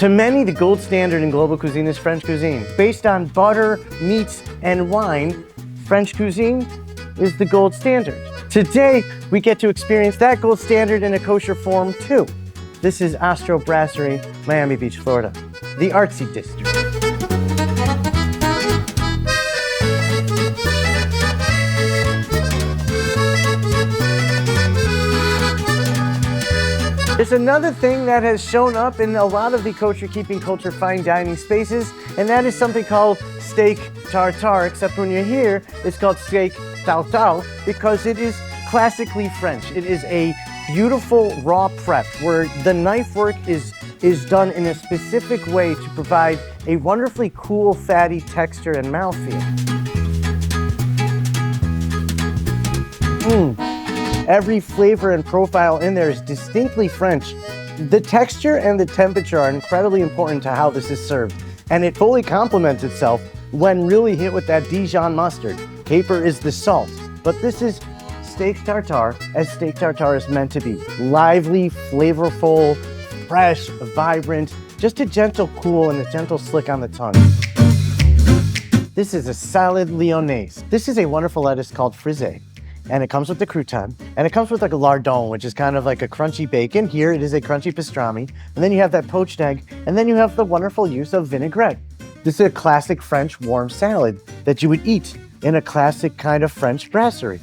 To many, the gold standard in global cuisine is French cuisine. Based on butter, meats, and wine, French cuisine is the gold standard. Today, we get to experience that gold standard in a kosher form too. This is Ostrow Brasserie, Miami Beach, Florida, the artsy district. There's another thing that has shown up in a lot of the kosher keeping culture fine dining spaces, and that is something called steak tartare, except when you're here, it's called steak Tartare because it is classically French. It is a beautiful raw prep where the knife work is done in a specific way to provide a wonderfully cool, fatty texture and mouthfeel. Every flavor and profile in there is distinctly French. The texture and the temperature are incredibly important to how this is served, and it fully complements itself when really hit with that Dijon mustard. Caper is the salt, but this is steak tartare as steak tartare is meant to be. Lively, flavorful, fresh, vibrant, just a gentle cool and a gentle slick on the tongue. This is a salad lyonnaise. This is a wonderful lettuce called frisée. And it comes with the crouton, and it comes with like a lardon, which is kind of like a crunchy bacon. Here it is a crunchy pastrami, and then you have that poached egg, and then you have the wonderful use of vinaigrette. This is a classic French warm salad that you would eat in a classic kind of French brasserie.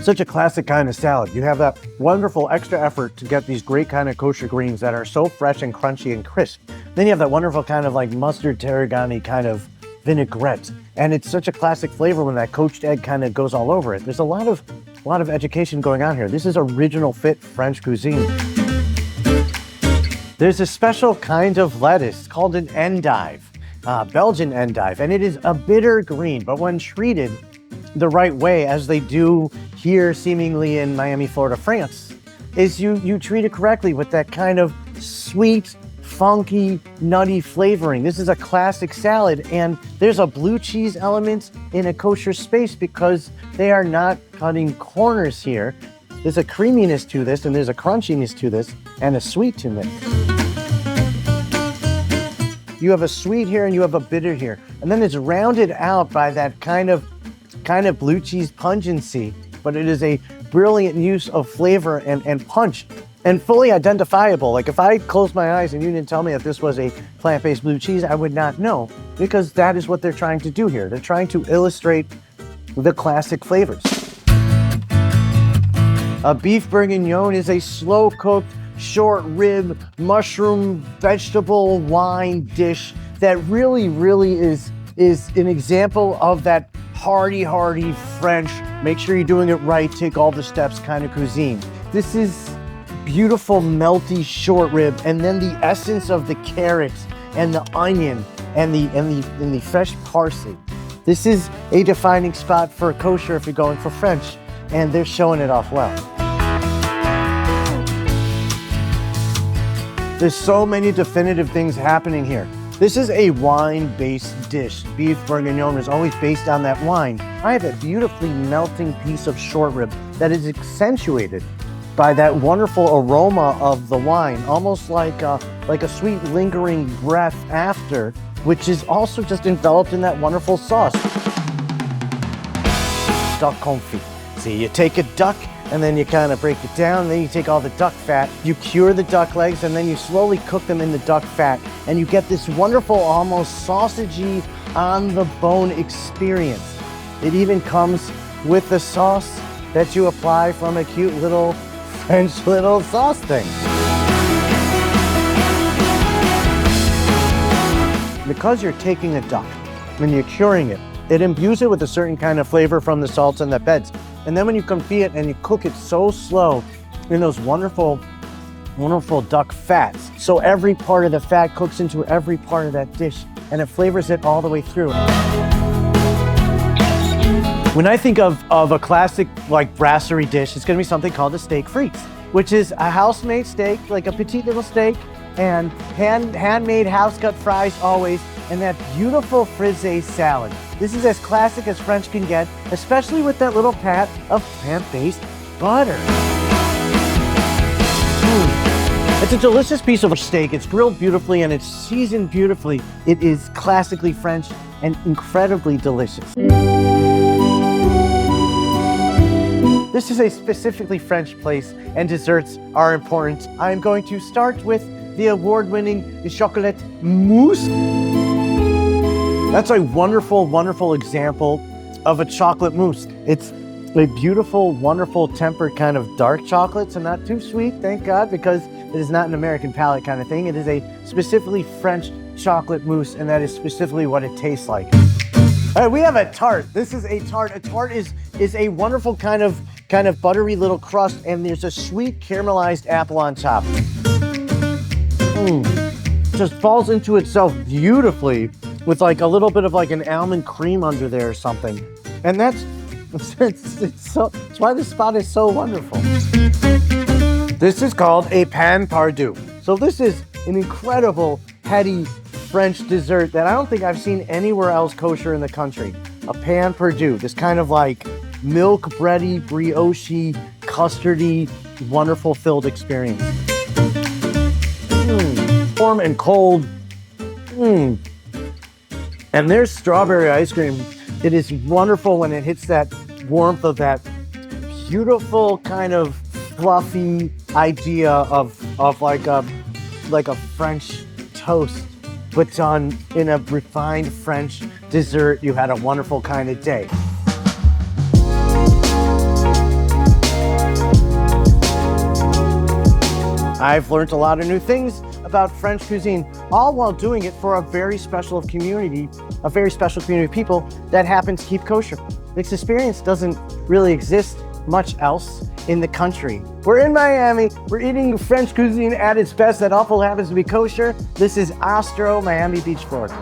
Such a classic kind of salad. You have that wonderful extra effort to get these great kind of kosher greens that are so fresh and crunchy and crisp. Then you have that wonderful kind of like mustard tarragone kind of vinaigrette. And it's such a classic flavor when that poached egg kind of goes all over it. There's a lot of education going on here. This is original fit French cuisine. There's a special kind of lettuce called an endive, Belgian endive, and it is a bitter green, but when treated the right way, as they do here seemingly in Miami, Florida, France, is you treat it correctly with that kind of sweet, funky, nutty flavoring. This is a classic salad, and there's a blue cheese element in a kosher space because they are not cutting corners here. There's a creaminess to this, and there's a crunchiness to this, and a sweet to it. You have a sweet here, and you have a bitter here, and then it's rounded out by that kind of blue cheese pungency, but it is a brilliant use of flavor and punch. And fully identifiable. Like if I closed my eyes and you didn't tell me that this was a plant-based blue cheese, I would not know, because that is what they're trying to do here. They're trying to illustrate the classic flavors. A beef bourguignon is a slow-cooked, short rib, mushroom, vegetable, wine dish that really is an example of that hearty French, make sure you're doing it right, take all the steps kind of cuisine. This is beautiful melty short rib, and then the essence of the carrots and the onion and the fresh parsley. This is a defining spot for kosher if you're going for French, and they're showing it off well. There's so many definitive things happening here. This is a wine-based dish. Beef bourguignon is always based on that wine. I have a beautifully melting piece of short rib that is accentuated by that wonderful aroma of the wine, almost like a sweet lingering breath after, which is also just enveloped in that wonderful sauce. Duck confit. See, you take a duck and then you kind of break it down, and then you take all the duck fat, you cure the duck legs, and then you slowly cook them in the duck fat, and you get this wonderful, almost sausagey, on-the-bone experience. It even comes with the sauce that you apply from a cute little French little sauce thing. Because you're taking a duck and you're curing it, it imbues it with a certain kind of flavor from the salts and the beds. And then when you confit it and you cook it so slow in those wonderful duck fats, so every part of the fat cooks into every part of that dish, and it flavors it all the way through. When I think of a classic like brasserie dish, it's gonna be something called a steak frites, which is a house-made steak, like a petite little steak, and handmade house-cut fries always, and that beautiful frisée salad. This is as classic as French can get, especially with that little pat of plant-based butter. It's a delicious piece of steak. It's grilled beautifully and it's seasoned beautifully. It is classically French and incredibly delicious. This is a specifically French place and desserts are important. I'm going to start with the award-winning chocolate mousse. That's a wonderful, wonderful example of a chocolate mousse. It's a beautiful, wonderful tempered kind of dark chocolate, so not too sweet, thank God, because it is not an American palate kind of thing. It is a specifically French chocolate mousse, and that is specifically what it tastes like. All right, we have a tart. This is a tart. A tart is a wonderful kind of buttery little crust, and there's a sweet caramelized apple on top. Just falls into itself beautifully with like a little bit of like an almond cream under there or something. And that's why this spot is so wonderful. This is called a pan Perdu. So this is an incredible, heady French dessert that I don't think I've seen anywhere else kosher in the country. A pan Perdu, this kind of like milk bready, brioche, custardy, wonderful filled experience. Warm and cold. And there's strawberry ice cream. It is wonderful when it hits that warmth of that beautiful kind of fluffy idea of like a French toast, but done in a refined French dessert. You had a wonderful kind of day. I've learned a lot of new things about French cuisine, all while doing it for a very special community of people that happen to keep kosher. This experience doesn't really exist much else in the country. We're in Miami, we're eating French cuisine at its best that also happens to be kosher. This is Ostrow, Miami Beach, Florida.